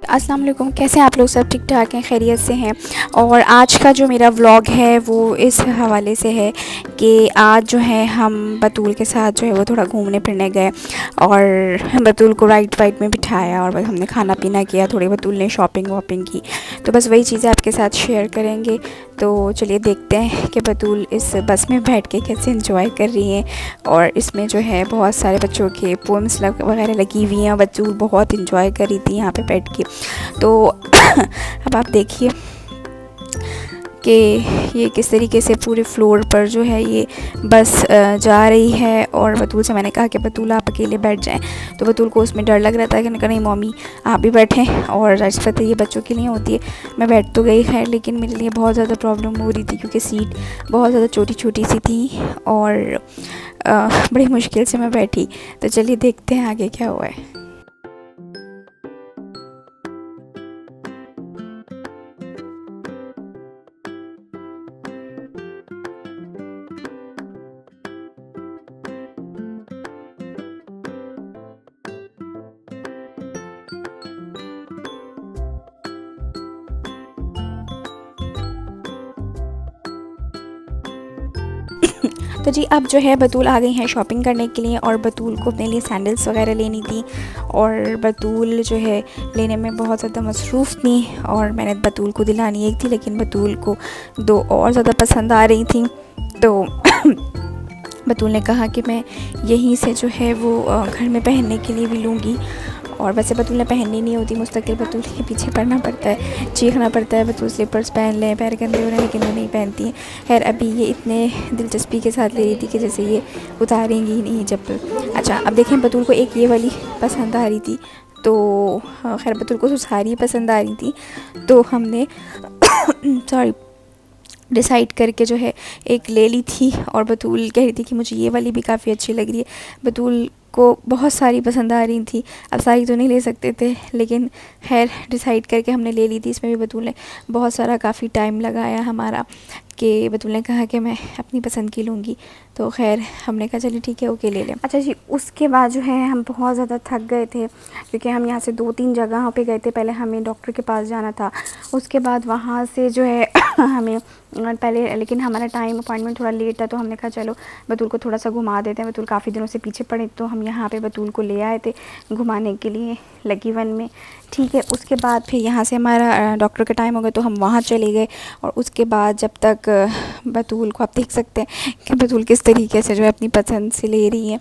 अस्सलाम वालेकुम। कैसे हैं आप लोग? सब ठीक ठाक हैं, खैरियत से हैं। और आज का जो मेरा व्लॉग है वो इस हवाले से है कि आज जो है हम बतूल के साथ जो है वो थोड़ा घूमने फिरने गए और बतूल को राइट वाइट में बिठाया और बस हमने खाना पीना किया, थोड़ी बतूल ने शॉपिंग वॉपिंग की। तो बस वही चीज़ें आपके साथ शेयर करेंगे। तो चलिए देखते हैं कि बतूल इस बस में बैठ के कैसे इंजॉय कर रही हैं। और इसमें जो है बहुत सारे बच्चों के पोएम्स वगैरह लगी हुई हैं। बतूल बहुत इंजॉय कर रही थी यहाँ पे बैठ के। तो अब आप देखिए कि ये किस तरीके से पूरे फ्लोर पर जो है ये बस जा रही है। और बतूल से मैंने कहा कि बतूल आप अकेले बैठ जाएं, तो बतूल को उसमें डर लग रहा था कि नहीं मम्मी आप भी बैठें। और जाहिर ये बच्चों के लिए होती है। मैं बैठ तो गई खैर, लेकिन मेरे लिए बहुत ज़्यादा प्रॉब्लम हो रही थी क्योंकि सीट बहुत ज़्यादा छोटी छोटी सी थी और बड़ी मुश्किल से मैं बैठी। तो चलिए देखते हैं आगे क्या हुआ है। तो जी अब जो है बतूल आ गई हैं शॉपिंग करने के लिए और बतूल को अपने लिए सैंडल्स वगैरह लेनी थी। और बतूल जो है लेने में बहुत ज़्यादा मसरूफ़ थी और मैंने बतूल को दिलानी एक थी, लेकिन बतूल को दो और ज़्यादा पसंद आ रही थी। तो बतूल ने कहा कि मैं यहीं से जो है वो घर में पहनने के लिए भी लूँगी। और वैसे बतूल ने पहननी नहीं होती, मुस्तकिल बतूल के पीछे पड़ना पड़ता है, चीखना पड़ता है बतूल स्लीपर्स पहन लें, पैर गंदे हो रहे हैं, लेकिन वो नहीं पहनती हैं। खैर अभी ये इतने दिलचस्पी के साथ ले रही थी कि जैसे ये उतारेंगी ही नहीं जब। अच्छा अब देखें, बतूल को एक ये वाली पसंद आ रही थी, तो खैर बतूल को तो सारी पसंद आ रही थी। तो हमने सॉरी डिसाइड करके जो है एक ले ली थी। और बतूल कह रही थी कि मुझे ये वाली भी काफ़ी अच्छी लग रही है। बतूल को बहुत सारी पसंद आ रही थी, अब सारी तो नहीं ले सकते थे, लेकिन खैर डिसाइड करके हमने ले ली थी। इसमें भी बतूल ने बहुत सारा काफ़ी टाइम लगाया हमारा, कि बतूल ने कहा कि मैं अपनी पसंद की लूँगी। तो खैर हमने कहा चलिए ठीक है ओके ले लें। अच्छा जी, उसके बाद जो है हम बहुत ज़्यादा थक गए थे क्योंकि हम यहाँ से 2-3 जगहों पे गए थे। पहले हमें डॉक्टर के पास जाना था, उसके बाद वहाँ से जो है हमें पहले, लेकिन हमारा टाइम अपॉइंटमेंट थोड़ा लेट था, तो हमने कहा चलो बतूल को थोड़ा सा घुमा देते हैं। बतूल काफ़ी दिनों से पीछे पड़े, तो हम यहाँ पे बतूल को ले आए थे घुमाने के लिए लकी वन में। ठीक है, उसके बाद फिर यहाँ से हमारा डॉक्टर का टाइम हो गया, तो हम वहाँ चले गए। और उसके बाद जब तक बतूल को आप देख सकते हैं कि बतूल किस तरीके से जो है अपनी पसंद से ले रही है।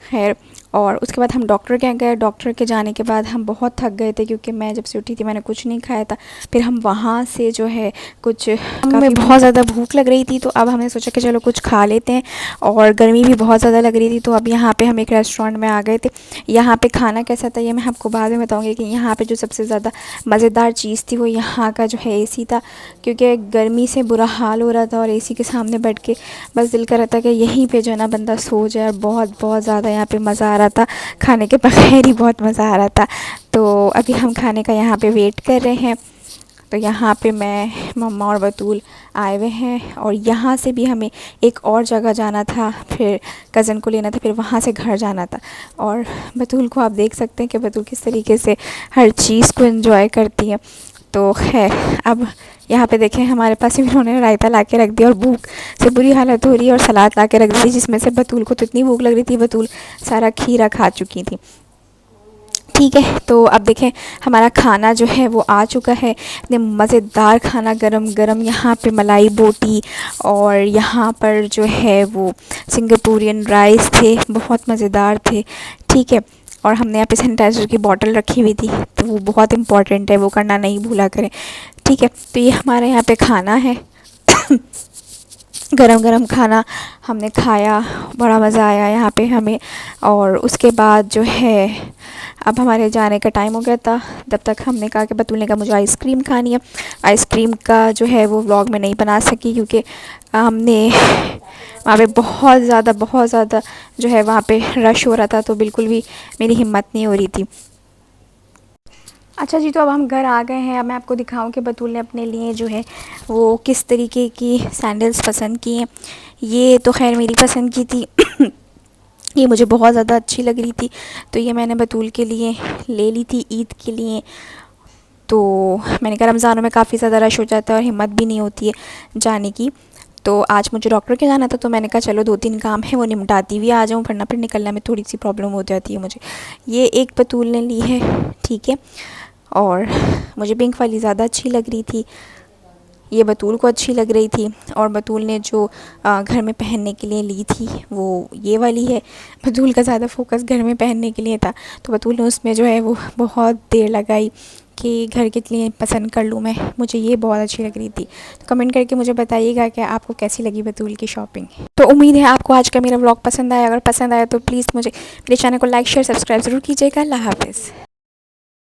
खैर और उसके बाद हम डॉक्टर के यहाँ गए। डॉक्टर के जाने के बाद हम बहुत थक गए थे क्योंकि मैं जब से उठी थी मैंने कुछ नहीं खाया था। फिर हम वहाँ से जो है कुछ, हमें बहुत ज़्यादा भूख लग रही थी, तो अब हमने सोचा कि चलो कुछ खा लेते हैं। और गर्मी भी बहुत ज़्यादा लग रही थी, तो अब यहाँ पे हम एक रेस्टोरेंट में आ गए थे। यहाँ पे खाना कैसा था ये मैं आपको बाद में बताऊँगी। कि यहाँ पे जो सबसे ज़्यादा मज़ेदार चीज़ थी वो यहाँ का जो है एसी था, क्योंकि गर्मी से बुरा हाल हो रहा था और एसी के सामने बैठ के बस दिल कर रहा था कि यहीं पे जो है ना बंदा सो जाए। और बहुत बहुत ज़्यादा यहाँ पे मज़ा आ रहा था, खाने के बगैर ही बहुत मज़ा आ रहा था। तो अभी हम खाने का यहाँ पे वेट कर रहे हैं। तो यहाँ पे मैं, मम्मा और बतूल आए हुए हैं। और यहाँ से भी हमें एक और जगह जाना था, फिर कज़न को लेना था, फिर वहाँ से घर जाना था। और बतूल को आप देख सकते हैं कि बतूल किस तरीके से हर चीज़ को एंजॉय करती है। तो खैर अब यहाँ पे देखें हमारे पास इन्होंने रायता ला के रख दिया और भूख से बुरी हालत हो रही है, और सलाद ला के रख दी, जिसमें से बतूल को तो इतनी भूख लग रही थी, बतूल सारा खीरा खा चुकी थी। ठीक है, तो अब देखें हमारा खाना जो है वो आ चुका है। इतने मज़ेदार खाना गरम गरम, यहाँ पे मलाई बोटी और यहाँ पर जो है वो सिंगापुरियन राइस थे, बहुत मज़ेदार थे। ठीक है, और हमने यहाँ पे सैनिटाइज़र की बॉटल रखी हुई थी, तो वो बहुत इम्पॉर्टेंट है, वो करना नहीं भूला करें। ठीक है, तो ये हमारे यहाँ पे खाना है गरम गरम खाना हमने खाया, बड़ा मज़ा आया यहाँ पे हमें। और उसके बाद जो है अब हमारे जाने का टाइम हो गया था। तब तक हमने कहा कि बतूल ने कहा मुझे आइसक्रीम खानी है। आइसक्रीम का जो है वो व्लॉग में नहीं बना सकी क्योंकि हमने वहाँ पे बहुत ज़्यादा जो है वहाँ पे रश हो रहा था, तो बिल्कुल भी मेरी हिम्मत नहीं हो रही थी। अच्छा जी, तो अब हम घर आ गए हैं। अब मैं आपको दिखाऊं कि बतूल ने अपने लिए जो है वो किस तरीके की सैंडल्स पसंद की हैं। ये तो खैर मेरी पसंद की थी ये मुझे बहुत ज़्यादा अच्छी लग रही थी, तो ये मैंने बतूल के लिए ले ली थी ईद के लिए। तो मैंने कहा रमज़ानों में काफ़ी ज़्यादा रश हो जाता है और हिम्मत भी नहीं होती है जाने की। तो आज मुझे डॉक्टर के जाना था, तो मैंने कहा चलो 2-3 काम है वो निपटाती हुई आ जाऊँ, वरना फिर निकलने में थोड़ी सी प्रॉब्लम हो जाती है मुझे। ये एक बतूल ने ली है, ठीक है, और मुझे पिंक वाली ज़्यादा अच्छी लग रही थी, ये बतूल को अच्छी लग रही थी। और बतूल ने जो घर में पहनने के लिए ली थी वो ये वाली है। बतूल का ज़्यादा फोकस घर में पहनने के लिए था, तो बतूल ने उसमें जो है वो बहुत देर लगाई कि घर के लिए पसंद कर लूँ मैं, मुझे ये बहुत अच्छी लग रही थी। तो कमेंट करके मुझे बताइएगा कि आपको कैसी लगी बतूल की शॉपिंग। तो उम्मीद है आपको आज का मेरा व्लॉग पसंद आया। अगर पसंद आया तो प्लीज़ मुझे मेरे चैनल को लाइक शेयर सब्सक्राइब ज़रूर कीजिएगा। अल्लाह हाफ़िज़।